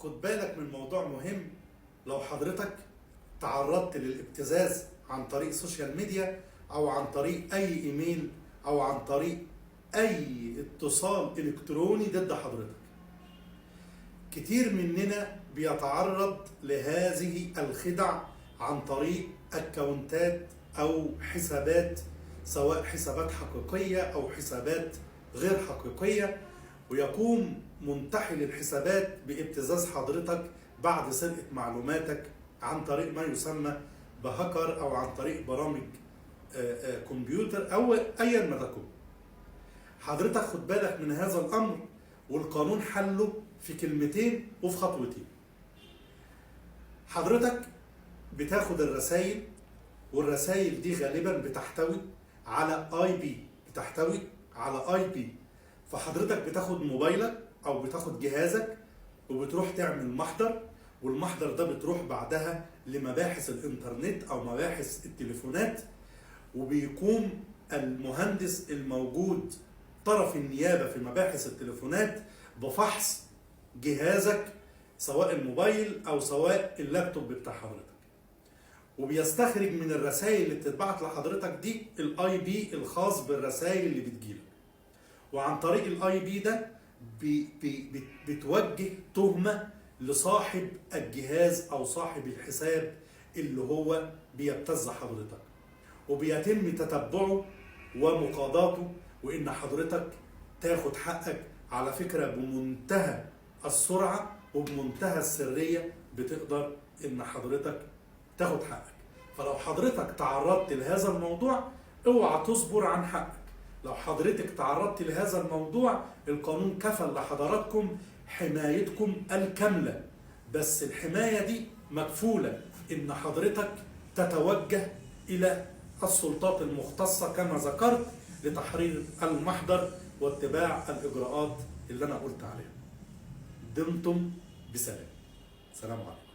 خد بالك من موضوع مهم. لو حضرتك تعرضت للابتزاز عن طريق سوشيال ميديا او عن طريق اي ايميل او عن طريق اي اتصال الكتروني ضد حضرتك، كتير مننا بيتعرض لهذه الخدع عن طريق اكونتات او حسابات، سواء حسابات حقيقية او حسابات غير حقيقية، ويقوم منتحل الحسابات بابتزاز حضرتك بعد سرقة معلوماتك عن طريق ما يسمى بهاكر او عن طريق برامج كمبيوتر او ايا ما تكن. حضرتك خد بالك من هذا الامر، والقانون حله في كلمتين وفي خطوتين. حضرتك بتاخد الرسائل، والرسائل دي غالبا بتحتوي على اي بي، فحضرتك بتاخد موبايلك او بتاخد جهازك وبتروح تعمل محضر، والمحضر ده بتروح بعدها لمباحث الانترنت او مباحث التليفونات، وبيقوم المهندس الموجود طرف النيابة في مباحث التليفونات بفحص جهازك سواء الموبايل او سواء اللابتوب بتاع حضرتك، وبيستخرج من الرسائل اللي بتتبعت لحضرتك دي الاي بي الخاص بالرسائل اللي بتجيلك، وعن طريق الاي بي ده بتوجه تهمة لصاحب الجهاز او صاحب الحساب اللي هو بيبتز حضرتك، وبيتم تتبعه ومقاضاته، وان حضرتك تاخد حقك على فكرة بمنتهى السرعة وبمنتهى السرية. بتقدر ان حضرتك تاخد حقك. فلو حضرتك تعرضت لهذا الموضوع اوعى تصبر عن حقك. لو حضرتك تعرضت لهذا الموضوع القانون كفل لحضراتكم حمايتكم الكاملة، بس الحماية دي مكفولة ان حضرتك تتوجه الى السلطات المختصة كما ذكرت لتحرير المحضر واتباع الإجراءات اللي أنا قلت عليها. دمتم بسلام. سلام عليكم.